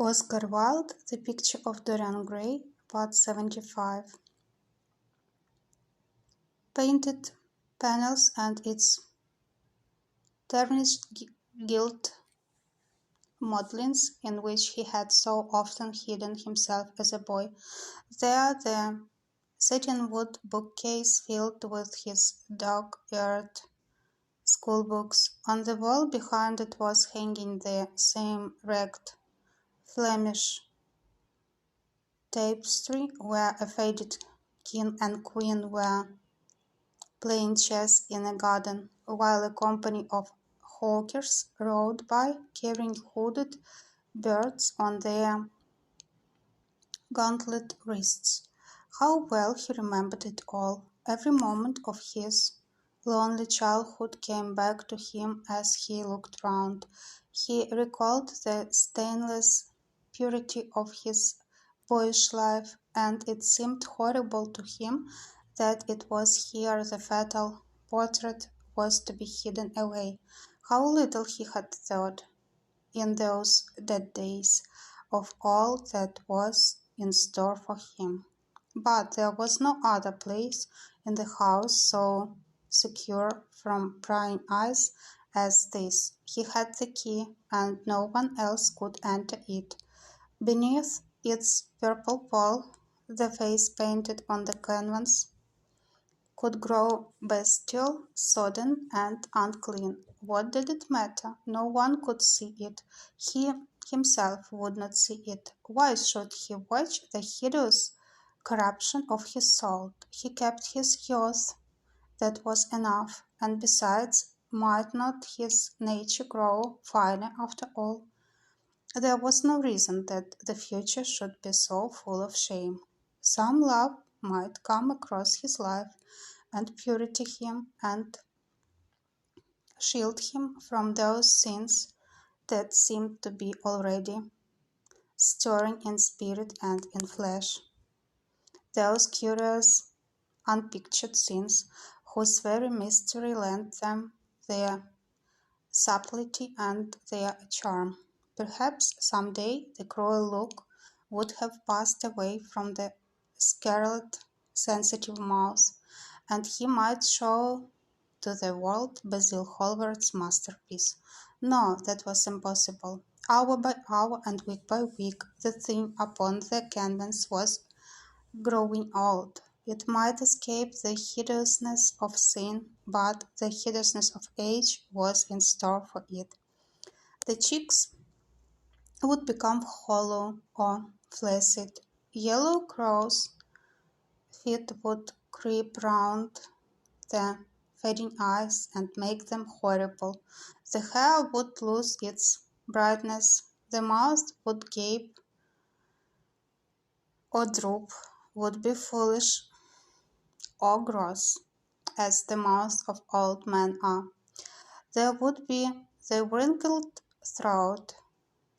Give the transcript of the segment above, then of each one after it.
Oscar Wilde, The Picture of Dorian Gray, Part 75. Painted panels and its tarnished gilt modelings in which he had so often hidden himself as a boy. There the satinwood bookcase filled with his dog-eared schoolbooks. On the wall behind it was hanging the same ragged Flemish tapestry where a faded king and queen were playing chess in a garden, while a company of hawkers rode by, carrying hooded birds on their gauntlet wrists. How well he remembered it all! Every moment of his lonely childhood came back to him as he looked round. He recalled the stainless purity of his boyish life, and it seemed horrible to him that it was here the fatal portrait was to be hidden away. How little he had thought, in those dead days, of all that was in store for him. But there was no other place in the house so secure from prying eyes as this. He had the key, and no one else could enter it. Beneath its purple pall, the face painted on the canvas could grow bestial, sodden, and unclean. What did it matter? No one could see it. He himself would not see it. Why should he watch the hideous corruption of his soul? He kept his youth. That was enough. And besides, might not his nature grow finer after all? There was no reason that the future should be so full of shame. Some love might come across his life and purity him and shield him from those sins that seemed to be already stirring in spirit and in flesh. Those curious, unpictured sins whose very mystery lent them their subtlety and their charm. Perhaps some day the cruel look would have passed away from the scarlet, sensitive mouth, and he might show to the world Basil Hallward's masterpiece. No, that was impossible. Hour by hour and week by week, the thing upon the canvas was growing old. It might escape the hideousness of sin, but the hideousness of age was in store for it. The cheeks would become hollow or flaccid. Yellow crow's feet would creep round the fading eyes and make them horrible. The hair would lose its brightness. The mouth would gape or droop, would be foolish or gross, as the mouths of old men are. There would be the wrinkled throat,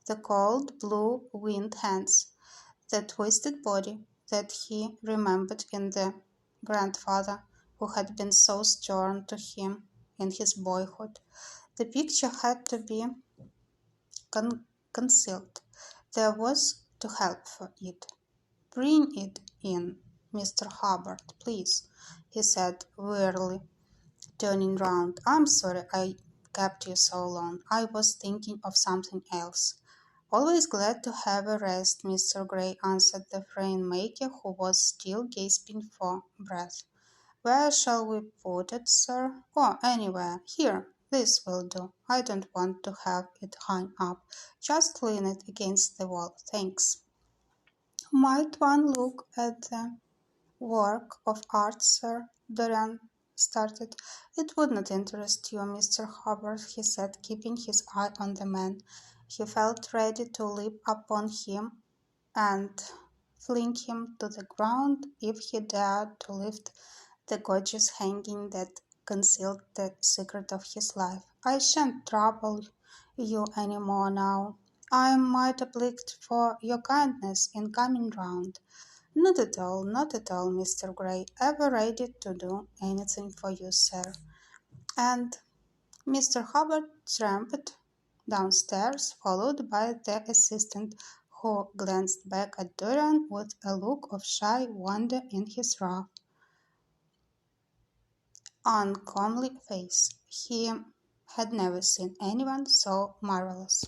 the cold blue winged hands, the twisted body that he remembered in the grandfather who had been so stern to him in his boyhood. The picture had to be concealed. There was to help for it. "Bring it in, Mr. Hubbard, please," he said wearily, turning round. "I'm sorry I kept you so long. I was thinking of something else." "Always glad to have a rest, Mr. Gray," answered the frame-maker, who was still gasping for breath. "Where shall we put it, sir?" "Oh, anywhere. Here, this will do. I don't want to have it hung up. Just lean it against the wall. Thanks." "Might one look at the work of art, sir?" Dorian started. "It would not interest you, Mr. Hubbard," he said, keeping his eye on the man. He felt ready to leap upon him and fling him to the ground if he dared to lift the gorgeous hanging that concealed the secret of his life. "I shan't trouble you any more now. I'm mighty obliged for your kindness in coming round." Not at all, Mr. Gray. Ever ready to do anything for you, sir." And Mr. Hubbard tramped downstairs, followed by the assistant, who glanced back at Dorian with a look of shy wonder in his rough, uncomely face. He had never seen anyone so marvelous.